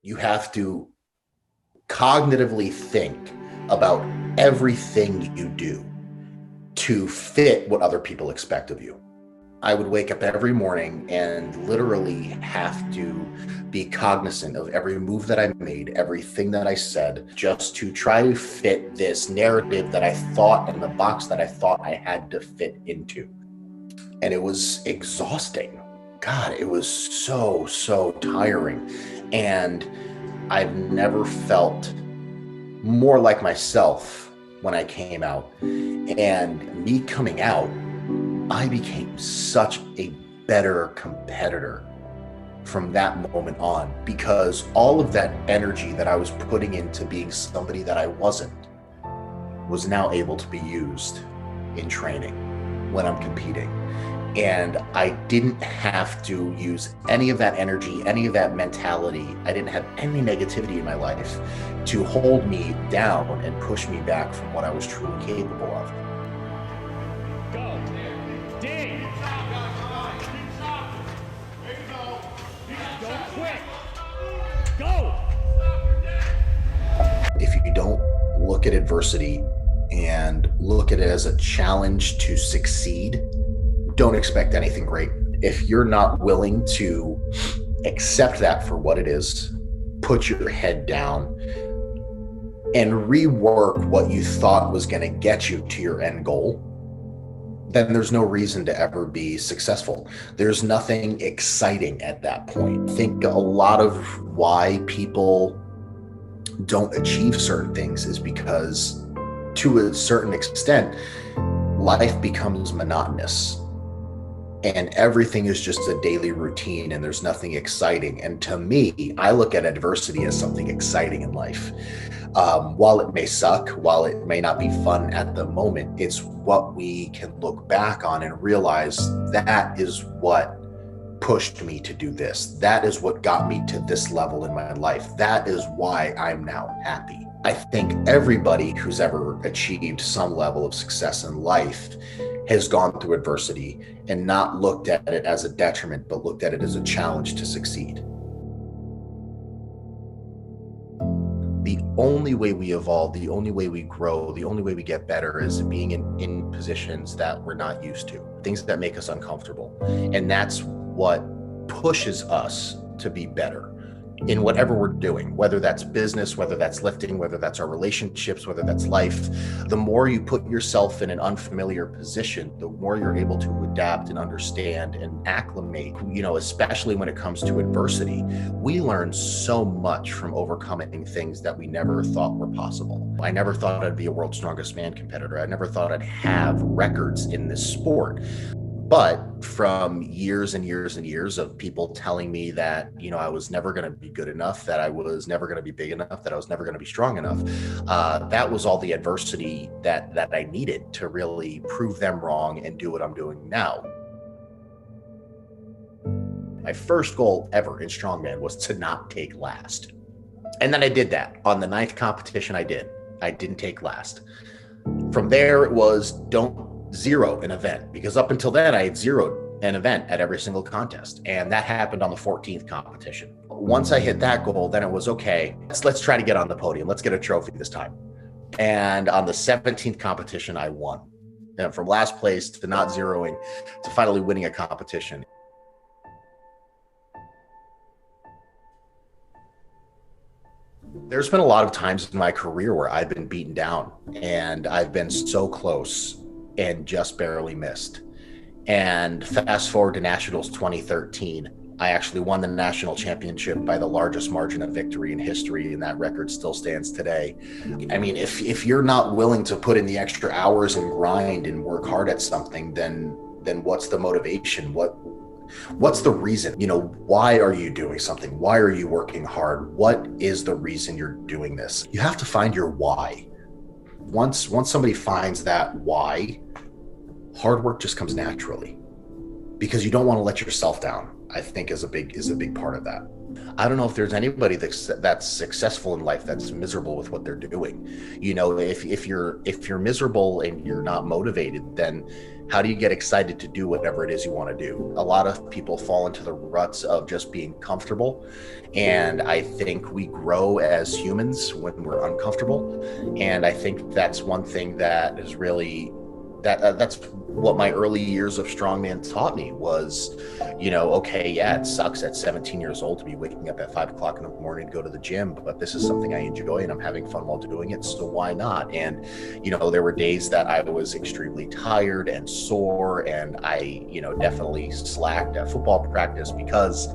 You have to cognitively think about everything you do to fit what other people expect of you. I would wake up every morning and literally have to be cognizant of every move that I made, everything that I said, just to try to fit this narrative that I thought in the box that I thought I had to fit into. And it was exhausting. God, it was so tiring. And I've never felt more like myself when I came out. And me coming out, I became such a better competitor from that moment on, because all of that energy that I was putting into being somebody that I wasn't was now able to be used in training when I'm competing. And I didn't have to use any of that energy, any of that mentality. I didn't have any negativity in my life to hold me down and push me back from what I was truly capable of. Go. Dig. Don't quit. Go. If you don't look at adversity and look at it as a challenge to succeed, don't expect anything great. If you're not willing to accept that for what it is, put your head down and rework what you thought was going to get you to your end goal, then there's no reason to ever be successful. There's nothing exciting at that point. I think a lot of why people don't achieve certain things is because, to a certain extent, life becomes monotonous. And everything is just a daily routine and there's nothing exciting. And to me, I look at adversity as something exciting in life. While it may suck, while it may not be fun at the moment, it's what we can look back on and realize that is what pushed me to do this. That is what got me to this level in my life. That is why I'm now happy. I think everybody who's ever achieved some level of success in life has gone through adversity and not looked at it as a detriment, but looked at it as a challenge to succeed. The only way we evolve, the only way we grow, the only way we get better is being in positions that we're not used to, things that make us uncomfortable. And that's what pushes us to be better in whatever we're doing, whether that's business, whether that's lifting, whether that's our relationships, whether that's life. The more you put yourself in an unfamiliar position, the more you're able to adapt and understand and acclimate, especially when it comes to adversity. We learn so much from overcoming things that we never thought were possible. I never thought I'd be a world's strongest man competitor. I never thought I'd have records in this sport. But from years and years and years of people telling me that, I was never going to be good enough, that I was never going to be big enough, that I was never going to be strong enough, that was all the adversity that I needed to really prove them wrong and do what I'm doing now. My first goal ever in strongman was to not take last. And then I did that. On the 9th competition I didn't take last. From there, it was don't zero an event, because up until then I had zeroed an event at every single contest, and that happened on the 14th competition. Once I hit that goal, then it was okay, let's try to get on the podium, let's get a trophy this time. And on the 17th competition I won, and from last place to not zeroing to finally winning a competition. There's been a lot of times in my career where I've been beaten down and I've been so close and just barely missed. And fast forward to Nationals 2013, I actually won the national championship by the largest margin of victory in history, and that record still stands today. I mean, if you're not willing to put in the extra hours and grind and work hard at something, then what's the motivation? What's the reason? Why are you doing something? Why are you working hard? What is the reason you're doing this? You have to find your why. Once somebody finds that why, hard work just comes naturally, because you don't want to let yourself down, I think is a big part of that. I don't know if there's anybody that's successful in life that's miserable with what they're doing. You know, if you're miserable and you're not motivated, then how do you get excited to do whatever it is you want to do? A lot of people fall into the ruts of just being comfortable, and I think we grow as humans when we're uncomfortable. And I think that's one thing that is really that's what my early years of strongman taught me was, you know, okay, yeah, it sucks at 17 years old to be waking up at 5 o'clock in the morning to go to the gym, but this is something I enjoy and I'm having fun while doing it, so why not? And, you know, there were days that I was extremely tired and sore, and I, you know, definitely slacked at football practice because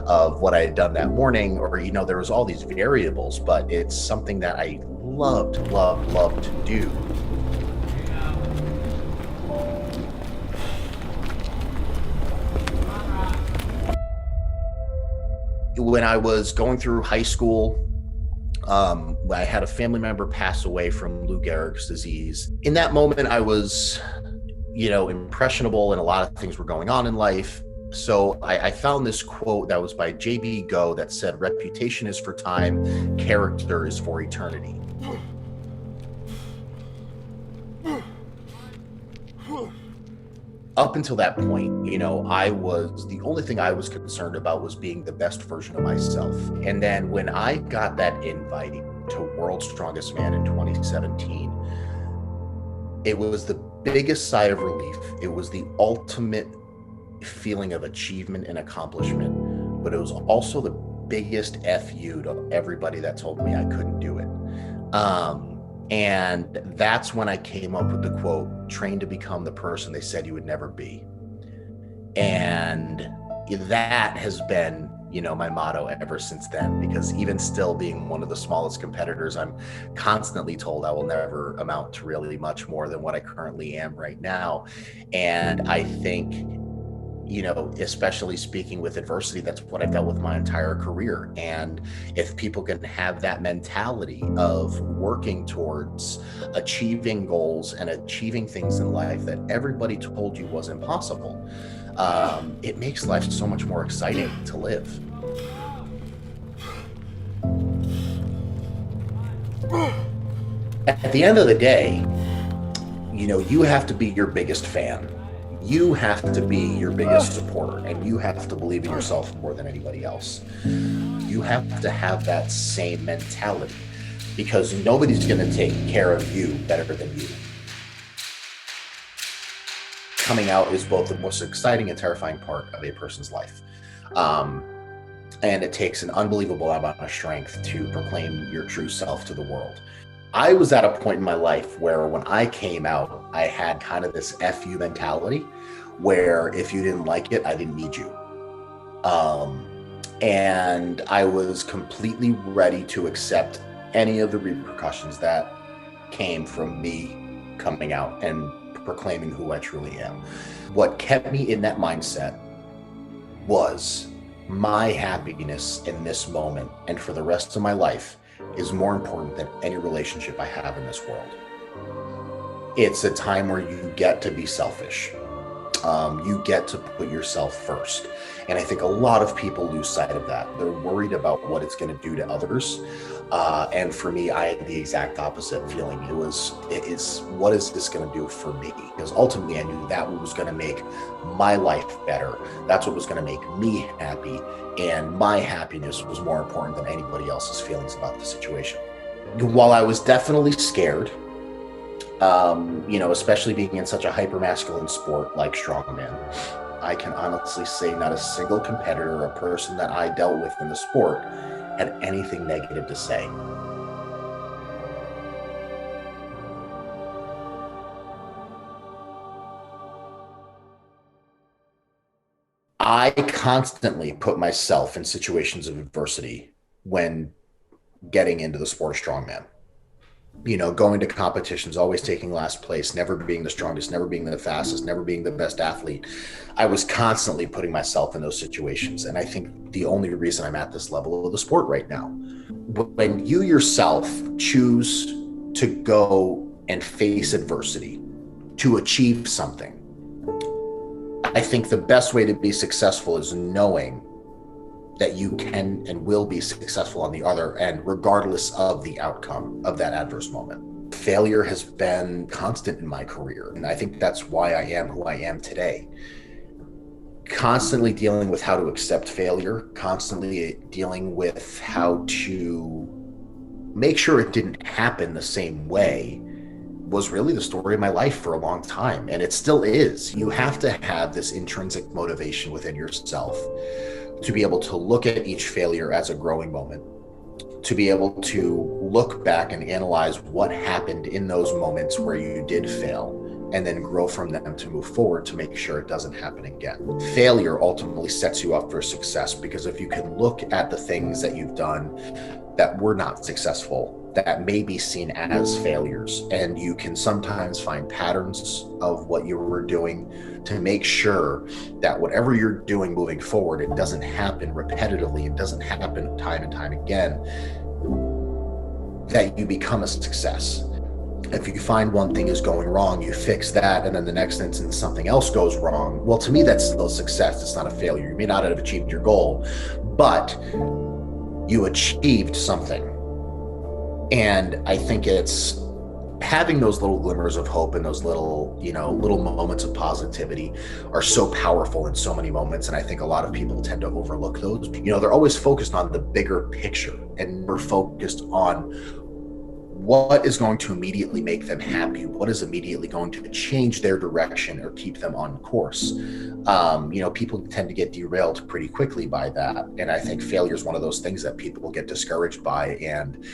of what I had done that morning, or, you know, there was all these variables, but it's something that I loved to do. When I was going through high school, I had a family member pass away from Lou Gehrig's disease. In that moment, I was, you know, impressionable, and a lot of things were going on in life. So I found this quote that was by J.B. Go that said, "Reputation is for time, character is for eternity." Up until that point, you know, the only thing I was concerned about was being the best version of myself. And then when I got that invite to World's Strongest Man in 2017, it was the biggest sigh of relief. It was the ultimate feeling of achievement and accomplishment, but it was also the biggest FU to everybody that told me I couldn't do it. And that's when I came up with the quote, "Train to become the person they said you would never be." And that has been, you know, my motto ever since then, because even still being one of the smallest competitors, I'm constantly told I will never amount to really much more than what I currently am right now. And I think, you know, especially speaking with adversity, that's what I've dealt with my entire career. And if people can have that mentality of working towards achieving goals and achieving things in life that everybody told you was impossible, it makes life so much more exciting to live. At the end of the day, you know, you have to be your biggest fan. You have to be your biggest supporter, and you have to believe in yourself more than anybody else. You have to have that same mentality, because nobody's going to take care of you better than you. Coming out is both the most exciting and terrifying part of a person's life. And it takes an unbelievable amount of strength to proclaim your true self to the world. I was at a point in my life where when I came out, I had kind of this FU mentality where if you didn't like it, I didn't need you. And I was completely ready to accept any of the repercussions that came from me coming out and proclaiming who I truly am. What kept me in that mindset was my happiness in this moment and for the rest of my life is more important than any relationship I have in this world. It's a time where you get to be selfish. You get to put yourself first. And I think a lot of people lose sight of that. They're worried about what it's going to do to others. And for me, I had the exact opposite feeling. It is what is this going to do for me? Because ultimately I knew that was going to make my life better. That's what was going to make me happy. And my happiness was more important than anybody else's feelings about the situation. While I was definitely scared, you know, especially being in such a hyper-masculine sport like strongman, I can honestly say not a single competitor or person that I dealt with in the sport had anything negative to say. I constantly put myself in situations of adversity when getting into the sport of strongman. You know, going to competitions, always taking last place, never being the strongest, never being the fastest, never being the best athlete. I was constantly putting myself in those situations. And I think the only reason I'm at this level of the sport right now, when you yourself choose to go and face adversity to achieve something, I think the best way to be successful is knowing that you can and will be successful on the other end, regardless of the outcome of that adverse moment. Failure has been constant in my career, and I think that's why I am who I am today. Constantly dealing with how to accept failure, constantly dealing with how to make sure it didn't happen the same way was really the story of my life for a long time, and it still is. You have to have this intrinsic motivation within yourself to be able to look at each failure as a growing moment, to be able to look back and analyze what happened in those moments where you did fail, and then grow from them to move forward to make sure it doesn't happen again. Failure ultimately sets you up for success, because if you can look at the things that you've done that were not successful, that may be seen as failures, and you can sometimes find patterns of what you were doing to make sure that whatever you're doing moving forward, it doesn't happen repetitively, it doesn't happen time and time again, that you become a success. If you find one thing is going wrong, you fix that, and then the next instance something else goes wrong. Well, to me, that's still a success. It's not a failure. You may not have achieved your goal, but you achieved something. And I think it's having those little glimmers of hope and those little moments of positivity are so powerful in so many moments. And I think a lot of people tend to overlook those. They're always focused on the bigger picture, and we're focused on what is going to immediately make them happy, what is immediately going to change their direction or keep them on course. People tend to get derailed pretty quickly by that. And I think failure is one of those things that people get discouraged by and,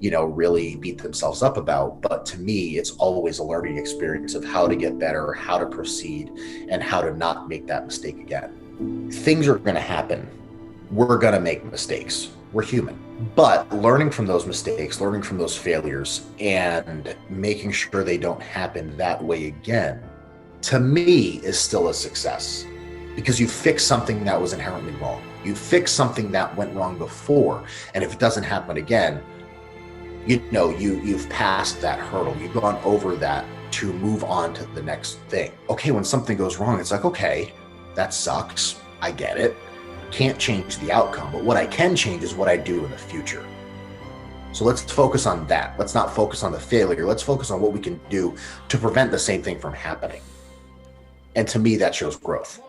really beat themselves up about. But to me, it's always a learning experience of how to get better, how to proceed, and how to not make that mistake again. Things are going to happen. We're going to make mistakes. We're human. But learning from those mistakes, learning from those failures, and making sure they don't happen that way again, to me, is still a success, because you fix something that was inherently wrong. You fix something that went wrong before, and if it doesn't happen again, you've passed that hurdle. You've gone over that to move on to the next thing. Okay, when something goes wrong, it's like, okay, that sucks. I get it. Can't change the outcome, but what I can change is what I do in the future. So let's focus on that. Let's not focus on the failure. Let's focus on what we can do to prevent the same thing from happening. And to me, that shows growth.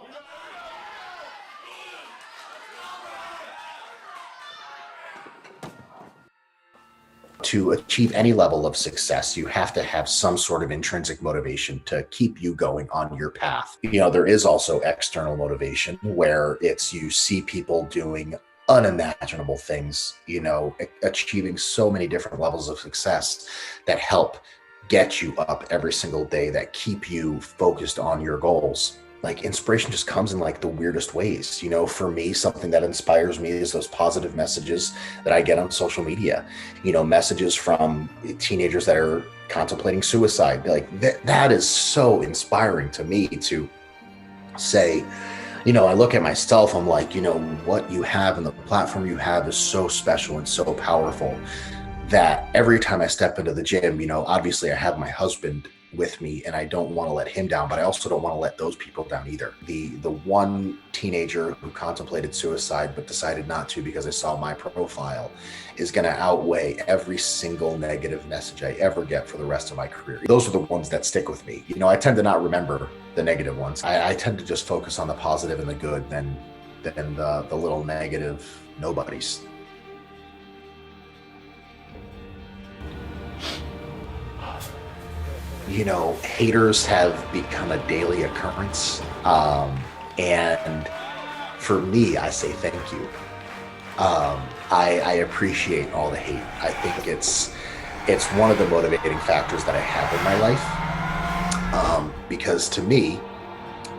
To achieve any level of success, you have to have some sort of intrinsic motivation to keep you going on your path. There is also external motivation, where it's you see people doing unimaginable things, achieving so many different levels of success that help get you up every single day, that keep you focused on your goals. Like, inspiration just comes in like the weirdest ways. For me, something that inspires me is those positive messages that I get on social media, messages from teenagers that are contemplating suicide. Like that is so inspiring to me to say, I look at myself, I'm like, what you have and the platform you have is so special and so powerful that every time I step into the gym, obviously I have my husband with me and I don't want to let him down, but I also don't want to let those people down either. The one teenager who contemplated suicide but decided not to because I saw my profile is going to outweigh every single negative message I ever get for the rest of my career. Those are the ones that stick with me. I tend to not remember the negative ones. I tend to just focus on the positive and the good than the little negative nobodies. Haters have become a daily occurrence. And for me, I say thank you. I appreciate all the hate. I think it's one of the motivating factors that I have in my life. Because to me,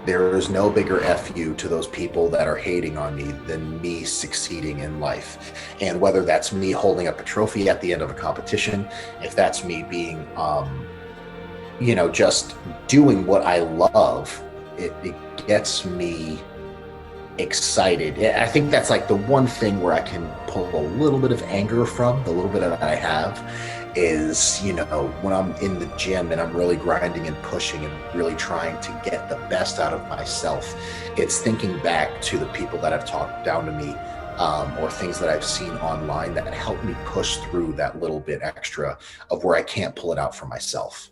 there is no bigger FU to those people that are hating on me than me succeeding in life. And whether that's me holding up a trophy at the end of a competition, if that's me being, just doing what I love, it gets me excited. I think that's like the one thing where I can pull a little bit of anger from, the little bit that I have is, when I'm in the gym and I'm really grinding and pushing and really trying to get the best out of myself, it's thinking back to the people that have talked down to me or things that I've seen online that help me push through that little bit extra of where I can't pull it out for myself.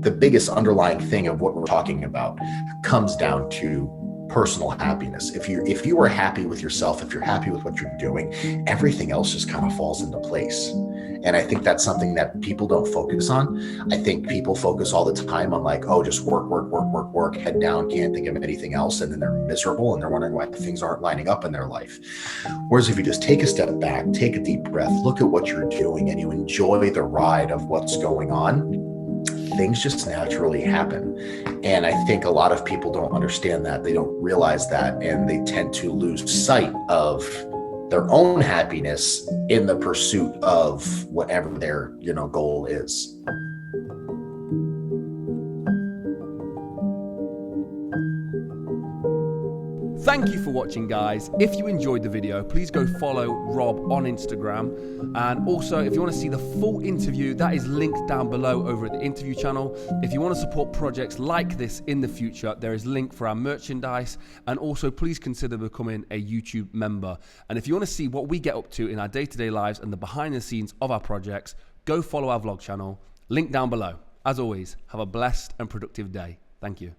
The biggest underlying thing of what we're talking about comes down to personal happiness. If you are happy with yourself, if you're happy with what you're doing, everything else just kind of falls into place. And I think that's something that people don't focus on. I think people focus all the time on like, oh, just work, head down, can't think of anything else. And then they're miserable and they're wondering why things aren't lining up in their life. Whereas if you just take a step back, take a deep breath, look at what you're doing, and you enjoy the ride of what's going on, things just naturally happen. And I think a lot of people don't understand that. They don't realize that, and they tend to lose sight of their own happiness in the pursuit of whatever their, goal is. Thank you for watching, guys. If you enjoyed the video, please go follow Rob on Instagram. And also, if you want to see the full interview, that is linked down below over at the interview channel. If you want to support projects like this in the future, there is a link for our merchandise. And also, please consider becoming a YouTube member. And if you want to see what we get up to in our day-to-day lives and the behind the scenes of our projects, go follow our vlog channel. Link down below. As always, have a blessed and productive day. Thank you.